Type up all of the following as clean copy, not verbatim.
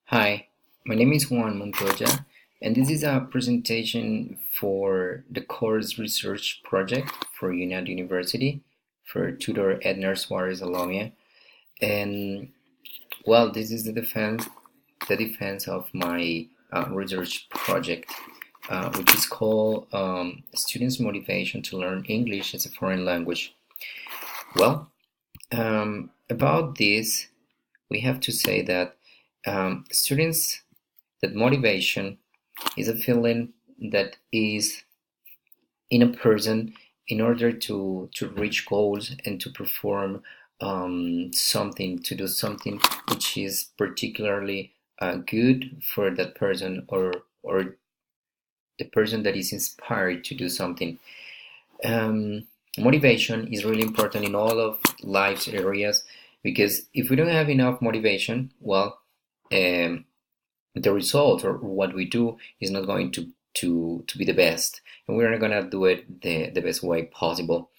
Hi, my name is Juan Montoya, and this is a presentation for the course research project for UNAD University for tutor Ednar Suarez Alomia. And well, this is the defense of my research project, which is called Students' Motivation to Learn English as a Foreign Language. Well, about this, we have to say that students that motivation is a feeling that is in a person in order to reach goals and to perform something, to do something which is particularly good for that person, or the person that is inspired to do something. um, Motivation is really important in all of life's areas, because if we don't have enough motivation, well, um, the result or what we do is not going to be the best, and we're not going to do it the best way possible.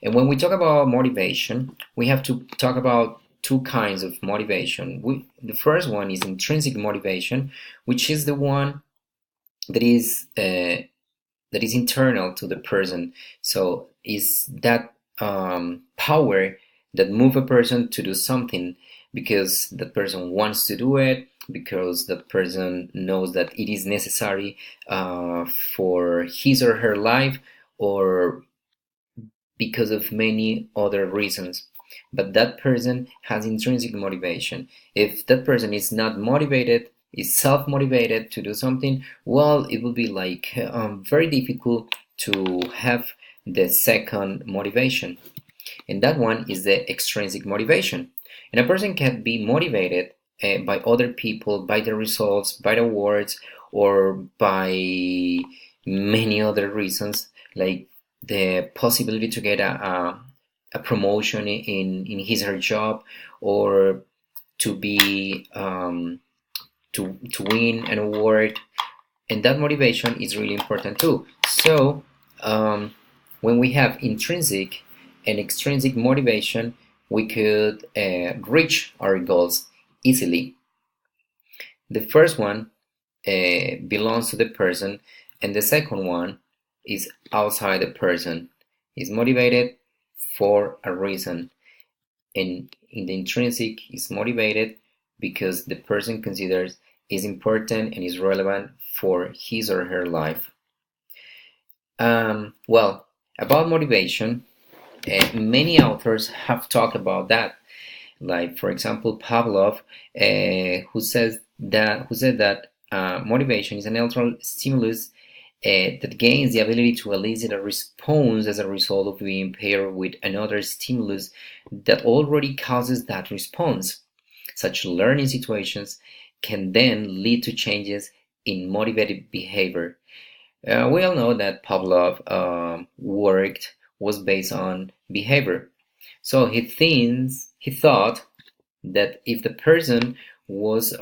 And when we talk about motivation, we have to talk about two kinds of motivation. The first one is intrinsic motivation, which is the one that is internal to the person. So is that power that move a person to do something because that person wants to do it, because that person knows that it is necessary for his or her life, or because of many other reasons. But that person has intrinsic motivation. If that person is not motivated, is self-motivated to do something, well, it will be like very difficult to have the second motivation. And that one is the extrinsic motivation. And a person can be motivated by other people, by the results, by the words, or by many other reasons, like the possibility to get a promotion in his or her job, or to be to win an award. And that motivation is really important too. So when we have intrinsic and extrinsic motivation, we could reach our goals easily. The first one belongs to the person, and the second one is outside the person. Is motivated for a reason, and in the intrinsic is motivated because the person considers is important and is relevant for his or her life. Well, about motivation, many authors have talked about that. Like, for example, Pavlov, who said that motivation is a neutral stimulus that gains the ability to elicit a response as a result of being paired with another stimulus that already causes that response. Such learning situations can then lead to changes in motivated behavior. We all know that Pavlov worked was based on behavior. So he thought that if the person was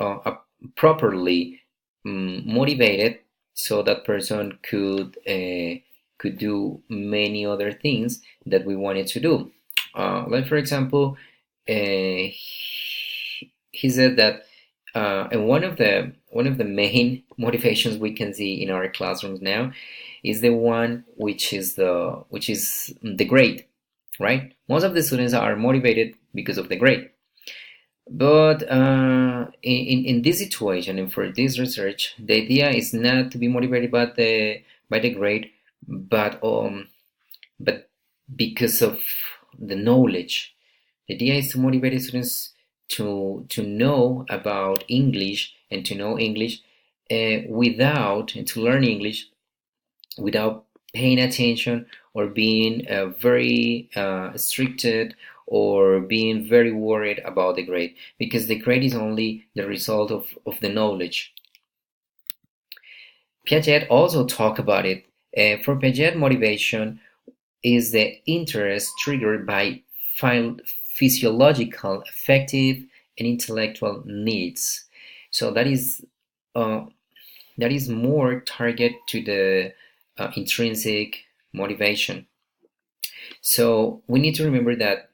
properly motivated, so that person could do many other things that we wanted to do. Like, for example, he said that, and one of the main motivations we can see in our classrooms now is the one which is the grade, right? Most of the students are motivated because of the grade. But in this situation and for this research, the idea is not to be motivated by the grade, but because of the knowledge. The idea is to motivate students to know about English, and to know English without and to learn English without paying attention, or being very restricted, or being very worried about the grade, because the grade is only the result of the knowledge. Piaget also talked about it. For Piaget, motivation is the interest triggered by physiological, affective, and intellectual needs. So uh, that is more target to the intrinsic motivation. So we need to remember that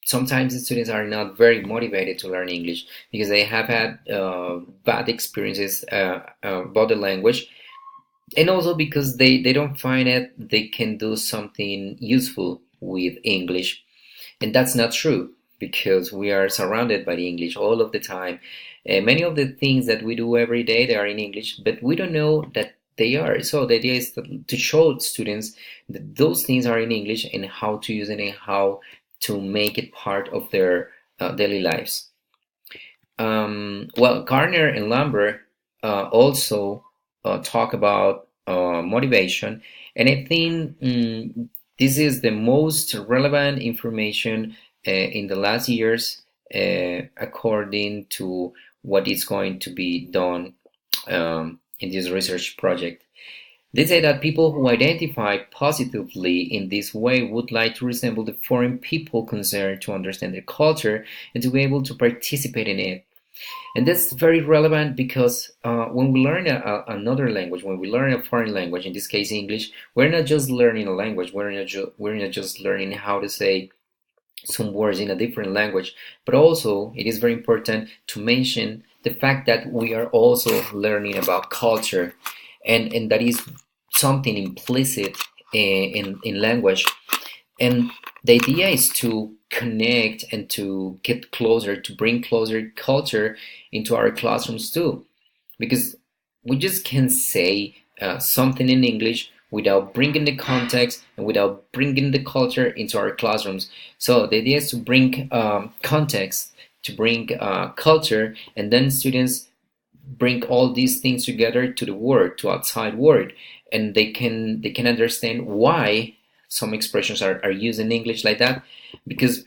sometimes the students are not very motivated to learn English because they have had bad experiences about the language, and also because they don't find it they can do something useful with English. And that's not true because we are surrounded by the English all of the time. Many of the things that we do every day, they are in English, but we don't know that they are. So the idea is to show students that those things are in English and how to use it and how to make it part of their daily lives. Well, Garner and Lambert also talk about motivation, and I think this is the most relevant information in the last years, according to what is going to be done in this research project. They say that people who identify positively in this way would like to resemble the foreign people concerned, to understand their culture and to be able to participate in it. And that's very relevant because when we learn another language, when we learn a foreign language, in this case English, we're not just learning a language, we're not just learning how to say some words in a different language, but also it is very important to mention the fact that we are also learning about culture, and that is something implicit in language. And the idea is to connect and to get closer, to bring closer culture into our classrooms too, because we just can't say something in English without bringing the context and without bringing the culture into our classrooms. So the idea is to bring context, to bring culture, and then students bring all these things together to the word, to outside word, and they can understand why some expressions are used in English like that, because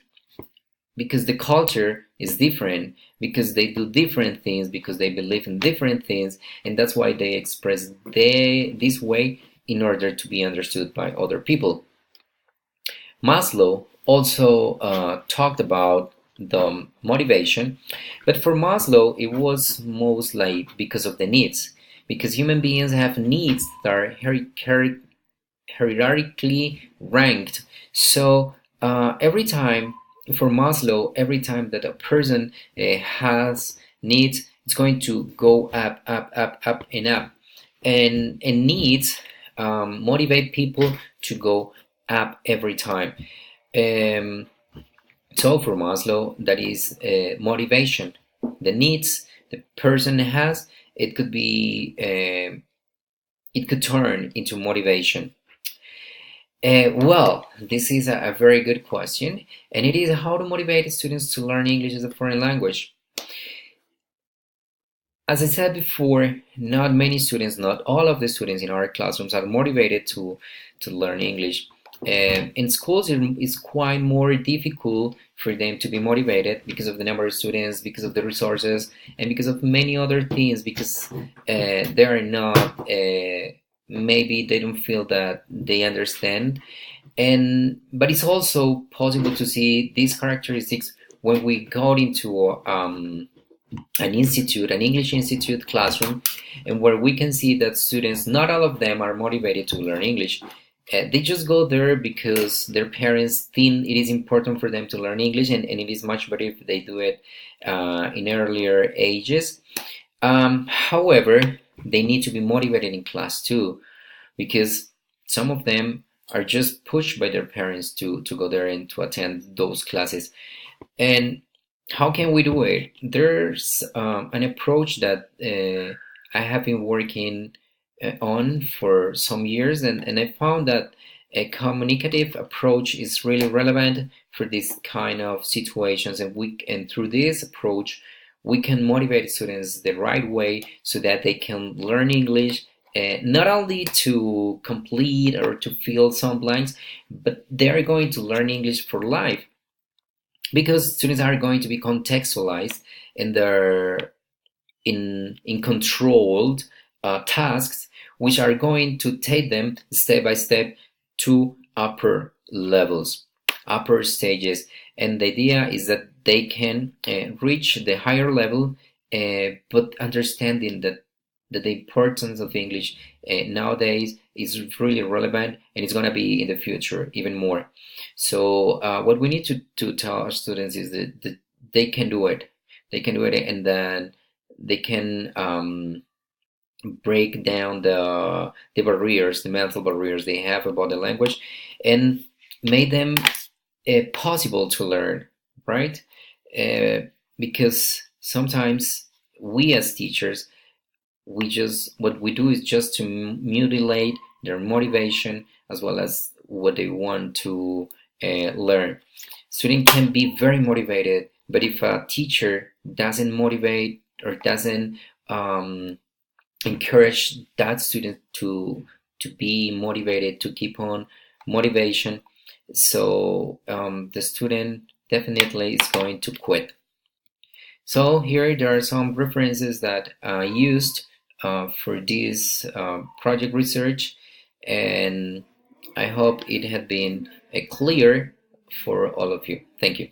the culture is different, because they do different things, because they believe in different things, and that's why they express this way in order to be understood by other people. Maslow also talked about the motivation, but for Maslow it was mostly because of the needs, because human beings have needs that are hierarchically ranked. So every time, for Maslow, every time that a person has needs, it's going to go up, up, up, up, and up. And needs motivate people to go up every time. Um, so for Maslow, that is motivation. The needs the person has, it could be, it could turn into motivation. Well, this is a very good question, and it is how to motivate students to learn English as a foreign language. As I said before, not many students, not all of the students in our classrooms are motivated to learn English. In schools, it's quite more difficult for them to be motivated because of the number of students, because of the resources, and because of many other things, because they are not, maybe they don't feel that they understand. But it's also possible to see these characteristics when we go into an institute, an English institute classroom, and where we can see that students, not all of them are motivated to learn English. They just go there because their parents think it is important for them to learn English, and it is much better if they do it in earlier ages. However, they need to be motivated in class too, because some of them are just pushed by their parents to go there and to attend those classes. And how can we do it? There's an approach that I have been working on for some years, and I found that a communicative approach is really relevant for this kind of situations, and through this approach we can motivate students the right way so that they can learn English, not only to complete or to fill some blanks, but they're going to learn English for life, because students are going to be contextualized in their in controlled tasks, which are going to take them step by step to upper levels, upper stages. And the idea is that they can reach the higher level, but understanding that that the importance of English nowadays is really relevant, and it's going to be in the future even more. So what we need to tell our students is that they can do it. They can do it, and then they can break down the barriers, the mental barriers they have about the language, and make them possible to learn, right? Uh, because sometimes we as teachers, we just what we do is just to mutilate their motivation as well as what they want to learn. Student can be very motivated, but if a teacher doesn't motivate or doesn't encourage that student to be motivated, to keep on motivation, so the student definitely is going to quit. So here there are some references that I used for this project research, and I hope it had been clear for all of you. Thank you.